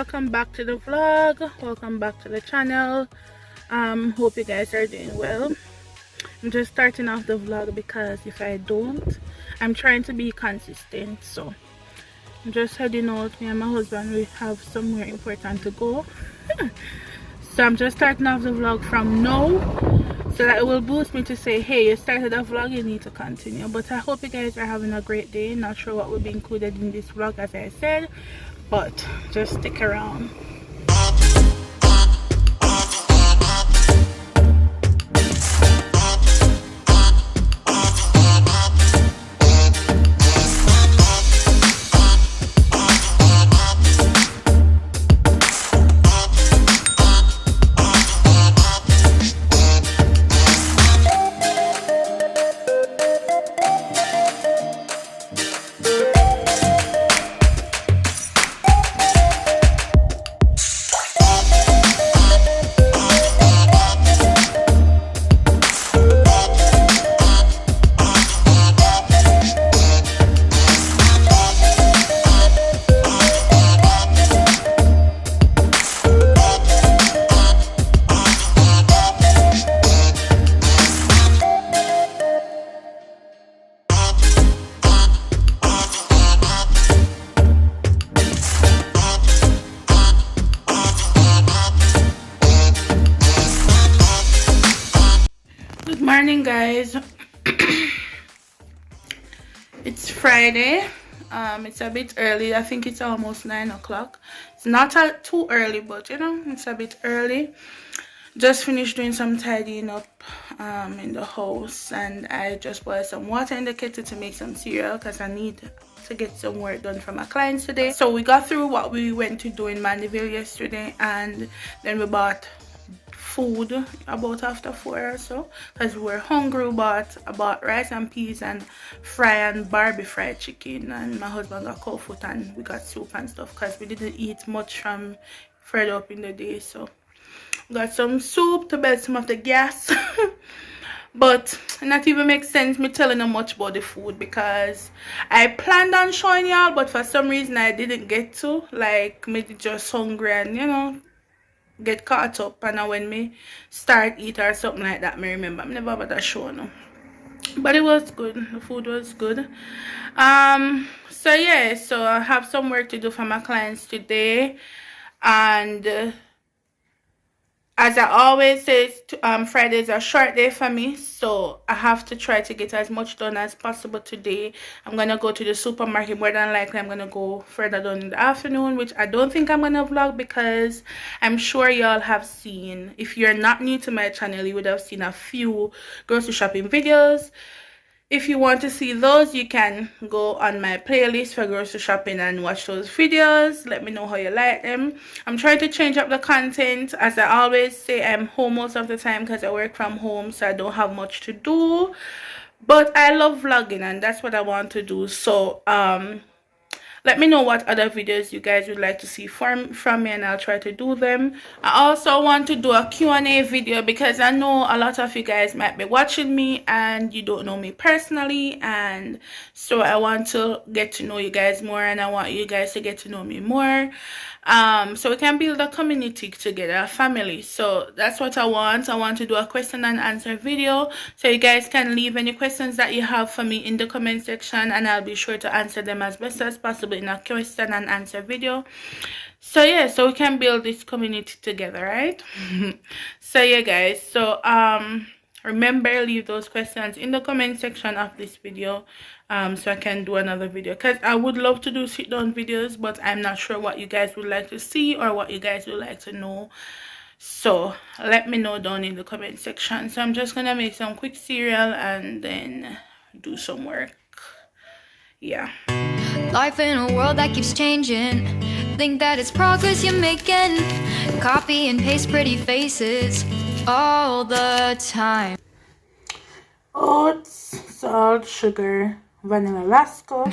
welcome back to the vlog. Welcome back to the channel. Hope you guys are doing well. I'm just starting off the vlog because if I don't, I'm trying to be consistent. So I'm just heading out. Me and my husband, we have somewhere important to go. So I'm just starting off the vlog from now, so that it will boost me to say, hey, you started a vlog, you need to continue. But I hope you guys are having a great day. Not sure what will be included in this vlog, as I said, but just stick around. Good morning, guys. It's Friday. It's a bit early. I think it's almost 9 o'clock. It's not too early, but you know, it's a bit early. Just finished doing some tidying up in the house, and I just boiled some water in the kettle to make some cereal because I need to get some work done for my clients today. So we got through what we went to do in Mandeville yesterday, and then we bought food about after 4 or so because we were hungry. I bought rice and peas and Barbie fried chicken, and my husband got cold food and we got soup and stuff because we didn't eat much from further up in the day. So we got some soup to build some of the gas. But not even makes sense me telling them much about the food because I planned on showing y'all, but for some reason I didn't get to. Like, me just hungry and, you know, get caught up, and when me start eat or something like that, me remember I never about to show no. But it was good. The food was good. So yeah, so I have some work to do for my clients today, and as I always say, Friday is a short day for me, so I have to try to get as much done as possible today. I'm gonna go to the supermarket. More than likely I'm gonna go further down in the afternoon, which I don't think I'm gonna vlog because I'm sure y'all have seen, if you're not new to my channel, you would have seen a few grocery shopping videos. If you want to see those, you can go on my playlist for grocery shopping and watch those videos. Let me know how you like them. I'm trying to change up the content. As I always say, I'm home most of the time because I work from home, so I don't have much to do. But I love vlogging, and that's what I want to do. So let me know what other videos you guys would like to see from me, and I'll try to do them. I also want to do a Q&A video because I know a lot of you guys might be watching me and you don't know me personally, and so I want to get to know you guys more, and I want you guys to get to know me more, so we can build a community together, a family. So that's what I want. I want to do a question and answer video, so you guys can leave any questions that you have for me in the comment section, and I'll be sure to answer them as best as possible in a question and answer video. So yeah, so we can build this community together, right? So yeah, guys, so remember, leave those questions in the comment section of this video, so I can do another video, because I would love to do sit down videos, but I'm not sure what you guys would like to see or what you guys would like to know. So let me know down in the comment section. So I'm just gonna make some quick cereal and then do some work. Yeah. Life in a world that keeps changing. Think that it's progress you're making. Copy and paste pretty faces all the time. Oats, salt, sugar, vanilla lasco.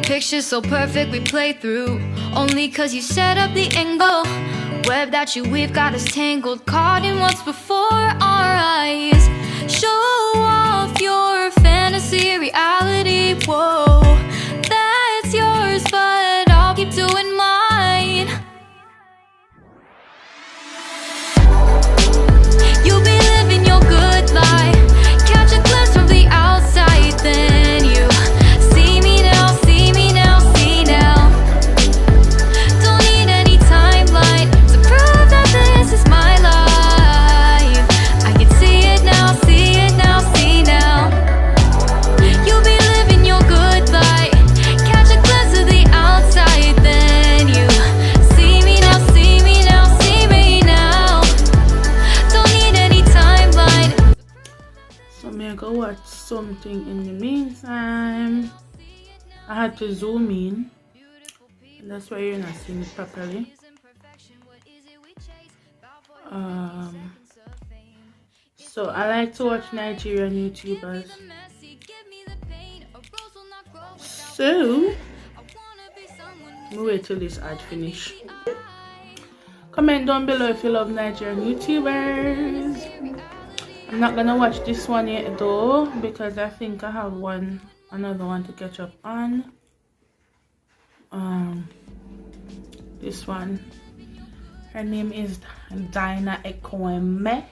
Pictures so perfect we play through. Only cause you set up the angle. Web that you weave got us tangled. Caught in what's before our eyes. Show off your fantasy reality. Whoa, that's yours, but I'll keep doing mine. something in the meantime. I had to zoom in, and that's why you're not seeing it properly. So I like to watch Nigerian YouTubers. So we wait till this ad finish. Comment down below if you love Nigerian YouTubers. I'm not gonna watch this one yet though, because I think I have another one to catch up on. This one, her name is Dinah Ekweme.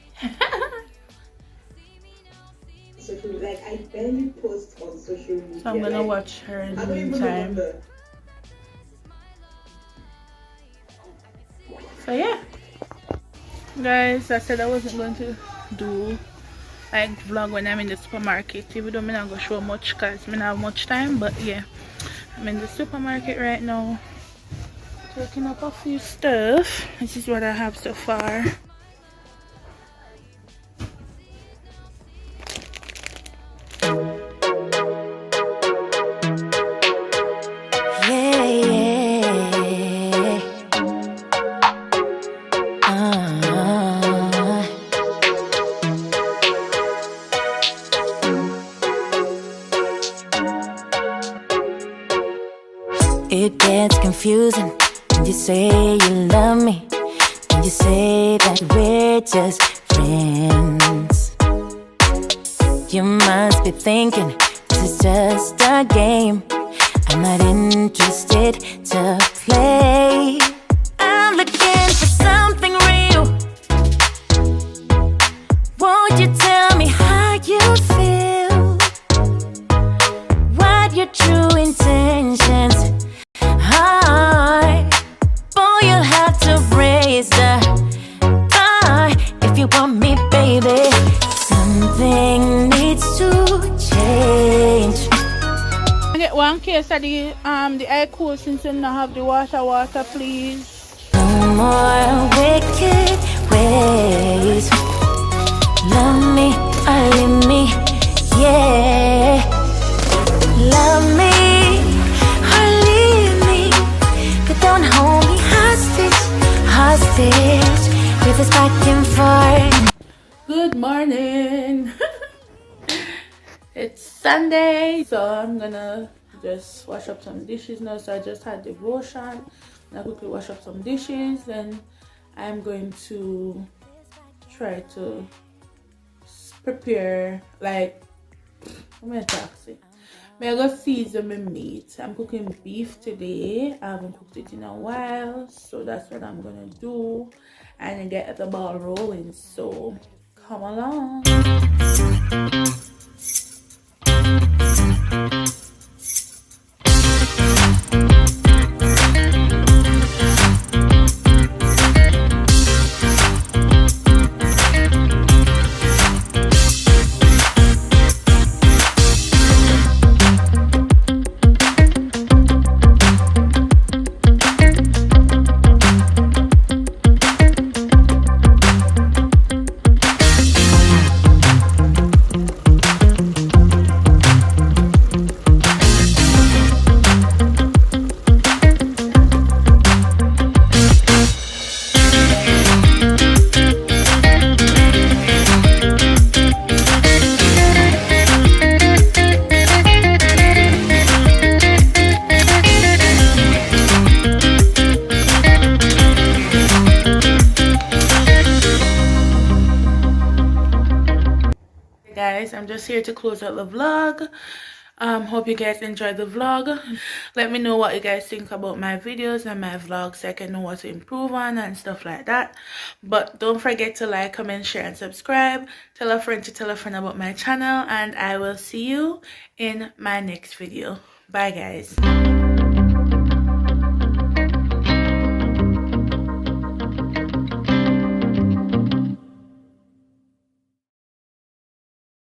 Like, I barely post on social media. So I'm gonna watch her in the meantime. So yeah, guys, I said I wasn't going to do like vlog when I'm in the supermarket, even though I'm not gonna show much because I don't have much time. But yeah, I'm in the supermarket right now, taking up a few stuff. This is what I have so far. It gets confusing when you say you love me, when you say that we're just friends. You must be thinking this is just a game. I'm not interested to play. I'm looking for something real. Won't you tell me how you feel? What your true intentions are? Boy, you'll have to raise the bar if you want me, baby. Something needs to change. I get one case of the eye cool since you don't have the water, please. No more wicked ways. Love me or leave me, yeah. Love me or leave me, but don't hold me hostage with this back and forth. Good morning. It's Sunday, so I'm gonna just wash up some dishes now. So I just had devotion. Now quickly wash up some dishes, and I'm going to try to prepare, like, I'm gonna taxi. I'm gonna season my meat. I'm cooking beef today. I haven't cooked it in a while, so that's what I'm gonna do and get the ball rolling. So come along. Guys, I'm just here to close out the vlog. Hope you guys enjoyed the vlog. Let me know what you guys think about my videos and my vlogs so I can know what to improve on and stuff like that. But don't forget to like, comment, share, and subscribe. Tell a friend to tell a friend about my channel, and I will see you in my next video. Bye guys.